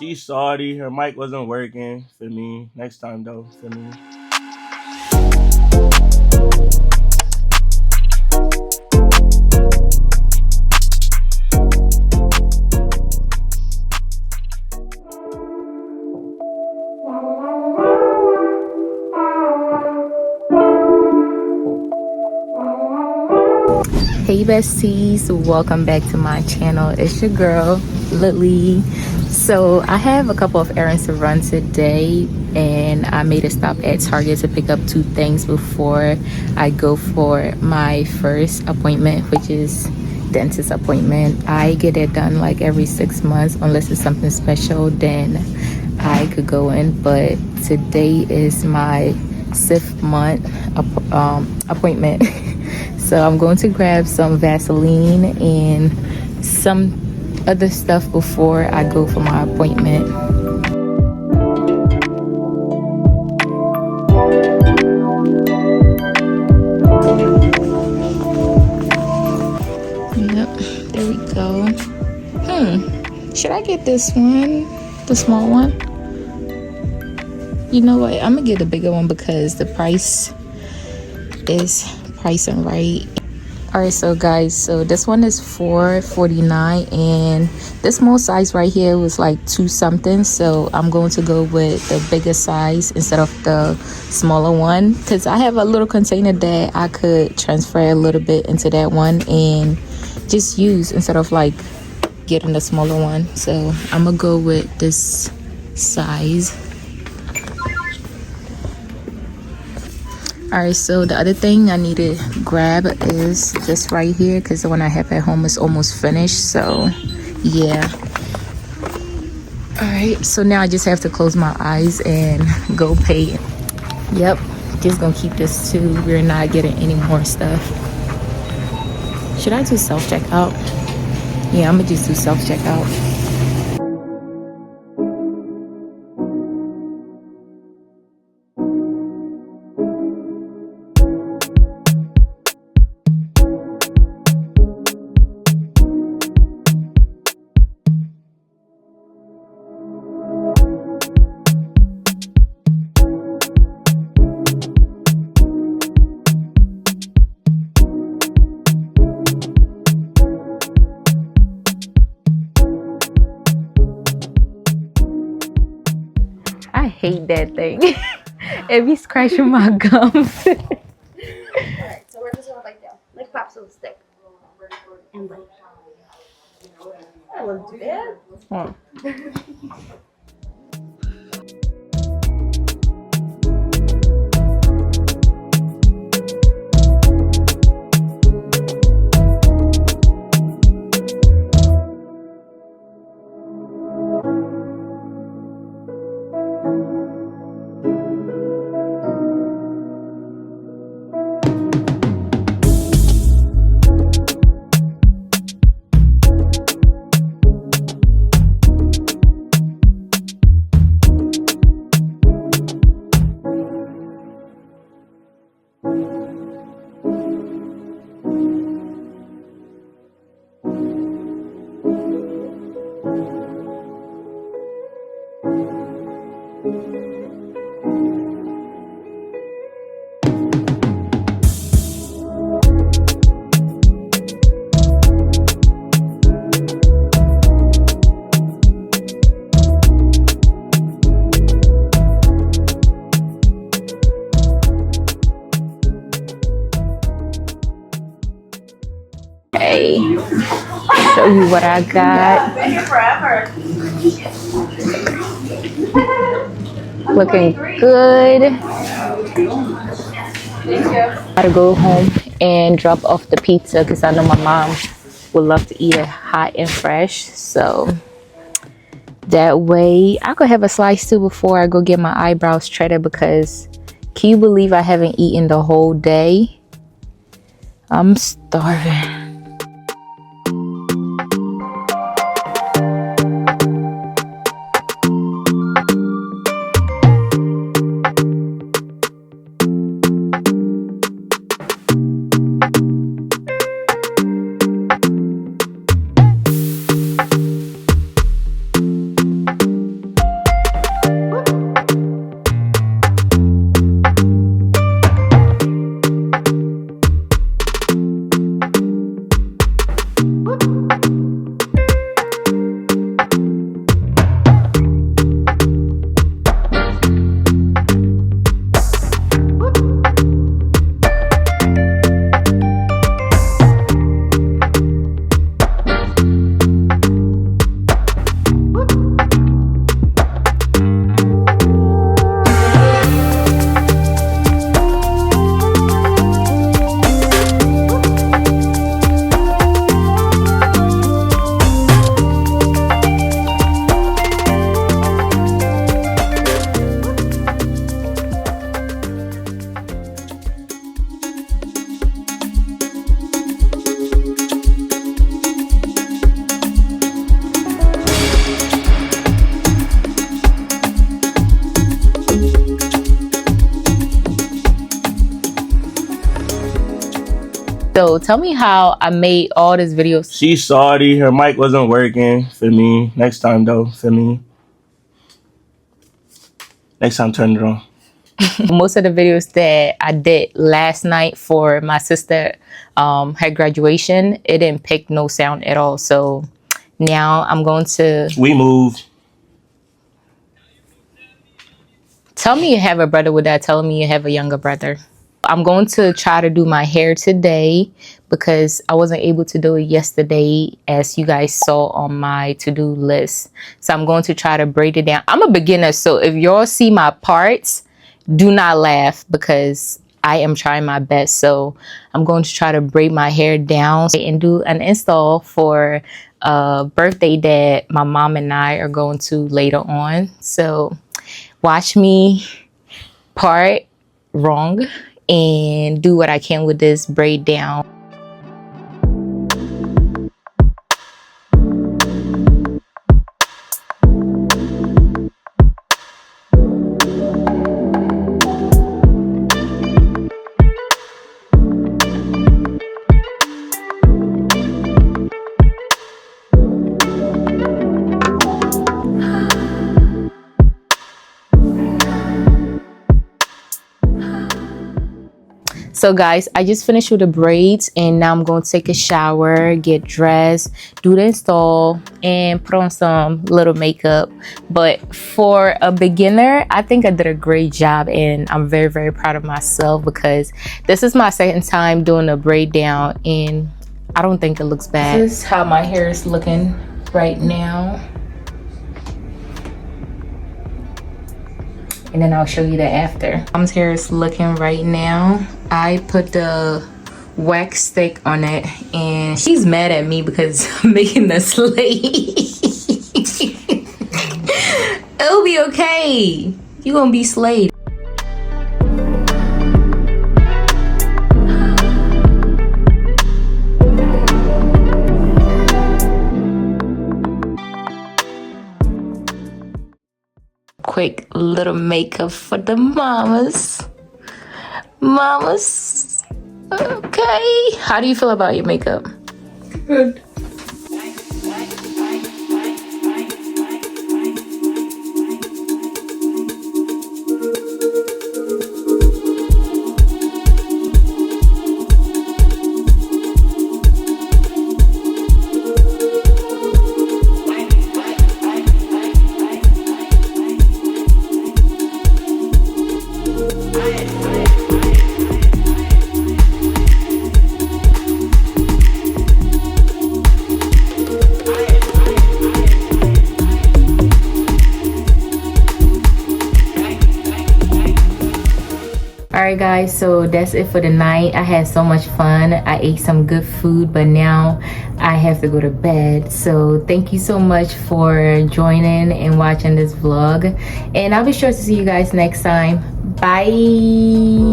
She's salty. Her mic wasn't working for me. Next time though, for me. Hey besties, welcome back to my channel. It's your girl Lily. So I have a couple of errands to run today, and I made a stop at Target to pick up 2 things before I go for my first appointment, which is dentist appointment. I get it done like every 6 months unless it's something special, then I could go in, but today is my 6th month appointment. So I'm going to grab some Vaseline and some other stuff before I go for my appointment. Yep, there we go. Should I get this one? The small one? You know what? I'm gonna get the bigger one because the price is pricing right. All right, so guys, so this one is $4.49, and this small size right here was like 2 something, so I'm going to go with the bigger size instead of the smaller one, because I have a little container that I could transfer a little bit into that one and just use instead of like getting the smaller one. So I'm gonna go with this size. Alright, so the other thing I need to grab is this right here, because the one I have at home is almost finished. So yeah. Alright, so now I just have to close my eyes and go pay. Yep, just gonna keep this too. We're not getting any more stuff. Should I do self-checkout? Yeah, I'm gonna just do self-checkout. I hate that thing. It be scratching my gums. Alright, so we're just gonna like that. Like popsicle stick. And like that wasn't too bad. Hey, show you what I got. Been here forever. Looking good. Thank you. Gotta go home and drop off the pizza because I know my mom would love to eat it hot and fresh. So that way I could have a slice too before I go get my eyebrows treated, because can you believe I haven't eaten the whole day? I'm starving. So tell me how I made all these videos. She's sorry. Her mic wasn't working. Feel me? Next time, though. Feel me? Next time, turn it on. Most of the videos that I did last night for my sister, her graduation, it didn't pick no sound at all. So now I'm going to... We moved. Tell me you have a brother without telling me you have a younger brother. I'm going to try to do my hair today because I wasn't able to do it yesterday, as you guys saw on my to-do list. So I'm going to try to braid it down. I'm a beginner, so if y'all see my parts, do not laugh because I am trying my best. So I'm going to try to braid my hair down and do an install for a birthday that my mom and I are going to later on. So watch me part wrong and do what I can with this braid down. So guys, I just finished with the braids and now I'm going to take a shower, get dressed, do the install, and put on some little makeup. But for a beginner, I think I did a great job and I'm very, very proud of myself because this is my second time doing a braid down and I don't think it looks bad. This is how my hair is looking right now. And then I'll show you the after. Mom's hair is looking right now. I put the wax stick on it and she's mad at me because I'm making this late. It'll be okay. You're gonna be slayed. Quick little makeup for the mamas. Mamas. Okay. How do you feel about your makeup? Good. Alright guys, so that's it for the night. I had so much fun. I ate some good food, but now I have to go to bed. So thank you so much for joining and watching this vlog. And I'll be sure to see you guys next time. Bye.